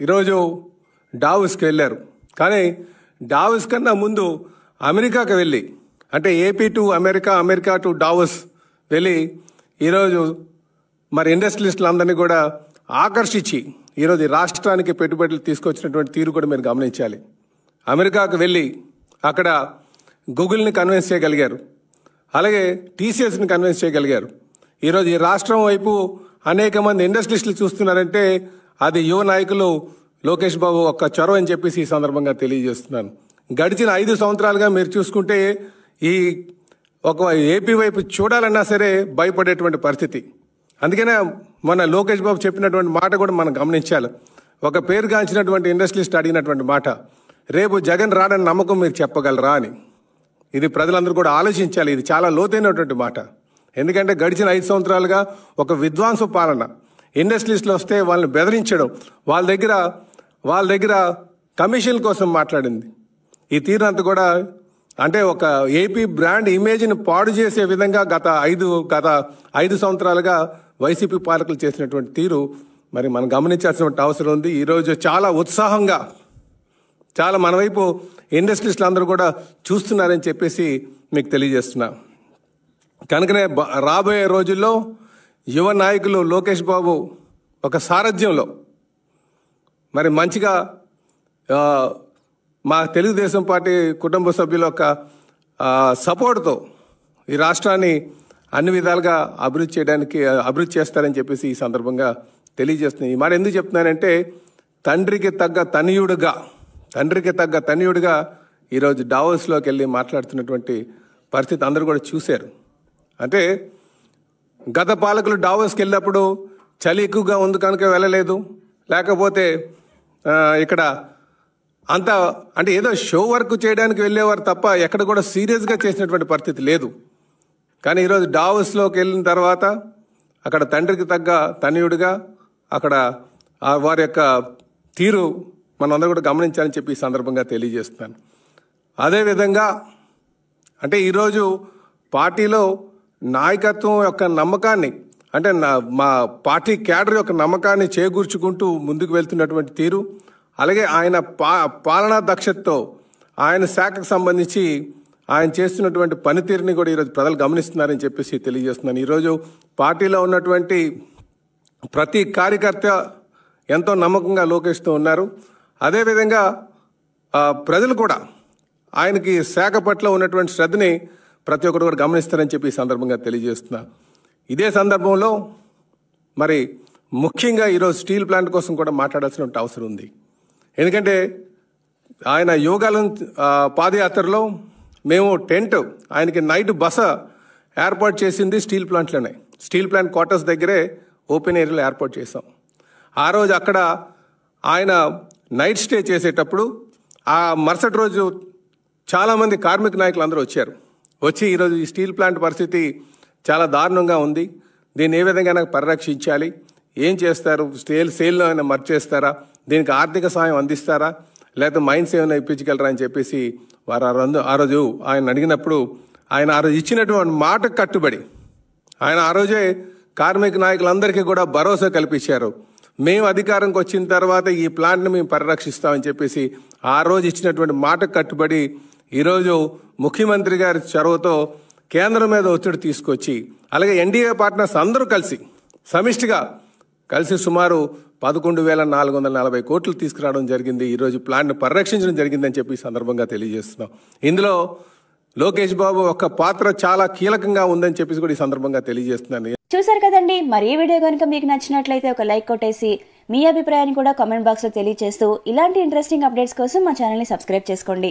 ఈరోజు డావోస్కి వెళ్ళారు. కానీ డావోస్ కన్నా ముందు అమెరికాకి వెళ్ళి, అంటే AP to America, America to Davos వెళ్ళి ఈరోజు మరి ఇండస్ట్రియలిస్టులందరినీ కూడా ఆకర్షించి ఈరోజు ఈ రాష్ట్రానికి పెట్టుబడులు తీసుకొచ్చినటువంటి తీరు కూడా మీరు గమనించాలి. అమెరికాకు వెళ్ళి అక్కడ గూగుల్ని కన్విన్స్ చేయగలిగారు, అలాగే టీసీఎస్ని కన్విన్స్ చేయగలిగారు. ఈరోజు ఈ రాష్ట్రం వైపు అనేక మంది ఇండస్ట్రియలిస్టులు చూస్తున్నారంటే అది యువ నాయకులు లోకేష్ బాబు ఒక్క చొరవ అని చెప్పేసి ఈ సందర్భంగా తెలియజేస్తున్నాను. గడిచిన 5 సంవత్సరాలుగా మీరు చూసుకుంటే ఈ ఒక ఏపీ వైపు చూడాలన్నా సరే భయపడేటువంటి పరిస్థితి. అందుకనే మన లోకేష్ బాబు చెప్పినటువంటి మాట కూడా మనం గమనించాలి. ఒక పేరుగాంచినటువంటి ఇండస్ట్రియలిస్ట్ అడిగినటువంటి మాట, రేపు జగన్ రాడని నమ్మకం మీరు చెప్పగలరా అని. ఇది ప్రజలందరూ కూడా ఆలోచించాలి. ఇది చాలా లోతైనటువంటి మాట. ఎందుకంటే గడిచిన 5 సంవత్సరాలుగా ఒక విధ్వంస పాలన, ఇండస్ట్రియలిస్టులు వస్తే వాళ్ళని బెదిరించడం, వాళ్ళ దగ్గర కమిషన్ కోసం మాట్లాడింది. ఈ తీరునంతా కూడా అంటే ఒక ఏపీ బ్రాండ్ ఇమేజ్ని పాడు చేసే విధంగా గత 5 సంవత్సరాలుగా వైసీపీ పాలకులు చేసినటువంటి తీరు మరి మనం గమనించాల్సినటువంటి అవసరం ఉంది. ఈరోజు చాలా ఉత్సాహంగా చాలా మన వైపు ఇండస్ట్రియలిస్టులు అందరూ కూడా చూస్తున్నారని చెప్పేసి మీకు తెలియజేస్తున్నా. కనుకనే రాబోయే రోజుల్లో యువ నాయకులు లోకేష్ బాబు ఒక సారథ్యంలో మరి మంచిగా మా తెలుగుదేశం పార్టీ కుటుంబ సభ్యుల యొక్క సపోర్ట్తో ఈ రాష్ట్రాన్ని అన్ని విధాలుగా అభివృద్ధి చేస్తారని చెప్పేసి ఈ సందర్భంగా తెలియజేస్తున్నాను. ఈ మాట ఎందుకు చెప్తున్నానంటే తండ్రికి తగ్గ తనయుడిగా ఈరోజు డావోస్లోకి వెళ్ళి మాట్లాడుతున్నటువంటి పరిస్థితి అందరూ కూడా చూశారు. అంటే గత పాలకులు డావోస్కి వెళ్ళినప్పుడు చలి ఎక్కువగా ఉంది కనుక వెళ్ళలేదు, లేకపోతే ఇక్కడ అంతా అంటే ఏదో షో వర్క్ చేయడానికి వెళ్ళేవారు తప్ప ఎక్కడ కూడా సీరియస్గా చేసినటువంటి పరిస్థితి లేదు. కానీ ఈరోజు డావోస్లోకి వెళ్ళిన తర్వాత అక్కడ తండ్రికి తగ్గ తనయుడిగా అక్కడ వారి యొక్క తీరు మనందరూ కూడా గమనించాలని చెప్పి ఈ సందర్భంగా తెలియజేస్తున్నాను. అదేవిధంగా అంటే ఈరోజు పార్టీలో నాయకత్వం యొక్క నమ్మకాన్ని, అంటే మా పార్టీ క్యాడర్ యొక్క నమ్మకాన్ని చేకూర్చుకుంటూ ముందుకు వెళ్తున్నటువంటి తీరు, అలాగే ఆయన పాలనా దక్షతతో ఆయన శాఖకు సంబంధించి ఆయన చేస్తున్నటువంటి పనితీరుని కూడా ఈరోజు ప్రజలు గమనిస్తున్నారని చెప్పేసి తెలియజేస్తున్నాను. ఈరోజు పార్టీలో ఉన్నటువంటి ప్రతి కార్యకర్త ఎంతో నమ్మకంగా లోకేష్తో ఉన్నారు. అదేవిధంగా ప్రజలు కూడా ఆయనకి శాఖ పట్ల ఉన్నటువంటి శ్రద్ధని ప్రతి ఒక్కరు కూడా గమనిస్తారని చెప్పి ఈ సందర్భంగా తెలియజేస్తున్నా. ఇదే సందర్భంలో మరి ముఖ్యంగా ఈరోజు స్టీల్ ప్లాంట్ కోసం కూడా మాట్లాడాల్సిన అవసరం ఉంది. ఎందుకంటే ఆయన యోగాల పాదయాత్రలో మేము టెంట్ ఆయనకి నైట్ బస ఏర్పాటు చేసింది స్టీల్ ప్లాంట్లోనే. స్టీల్ ప్లాంట్ క్వార్టర్స్ దగ్గరే ఓపెన్ ఏరియాలో ఏర్పాటు చేసాం. ఆ రోజు అక్కడ ఆయన నైట్ స్టే చేసేటప్పుడు ఆ మరుసటి రోజు చాలామంది కార్మిక నాయకులు అందరూ వచ్చి ఈరోజు ఈ స్టీల్ ప్లాంట్ పరిస్థితి చాలా దారుణంగా ఉంది, దీన్ని ఏ విధంగా పరిరక్షించాలి, ఏం చేస్తారు, సేల్లో ఏమైనా మర్చేస్తారా, దీనికి ఆర్థిక సాయం అందిస్తారా, లేకపోతే మైన్స్ ఏమైనా ఇప్పించగలరా అని చెప్పేసి వారు ఆ రోజు ఆయన అడిగినప్పుడు ఆయన ఆ రోజు ఇచ్చినటువంటి మాటకు కట్టుబడి ఆయన ఆ రోజే కార్మిక నాయకులందరికీ కూడా భరోసా కల్పించారు. మేము అధికారంకి వచ్చిన తర్వాత ఈ ప్లాంట్ని మేము పరిరక్షిస్తామని చెప్పేసి ఆ రోజు ఇచ్చినటువంటి మాటకు కట్టుబడి ఈరోజు ముఖ్యమంత్రి గారి చొరవతో కేంద్రం మీద ఒత్తిడి తీసుకొచ్చి, అలాగే ఎన్డీఏ పార్ట్నర్స్ అందరూ సమిష్టిగా కలిసి సుమారు 11,440 కోట్లు తీసుకురావడం జరిగింది. ఈరోజు ప్లాంట్ను పరిరక్షించడం జరిగిందని చెప్పి సందర్భంగా తెలియజేస్తున్నాం. ఇందులో లోకేష్ బాబు ఒక పాత్ర చాలా కీలకంగా ఉందని చెప్పేసి కూడా ఈ సందర్భంగా తెలియజేస్తున్నాను. చూసారు కదండి. మరి ఈ వీడియో కనుక మీకు నచ్చినట్లయితే ఒక లైక్ కొట్టేసి మీ అభిప్రాయాన్ని కూడా కామెంట్ బాక్స్ లో తెలియజేస్తూ ఇలాంటి ఇంట్రెస్టింగ్ అప్డేట్స్ కోసం మా ఛానల్ ని సబ్స్క్రైబ్ చేసుకోండి.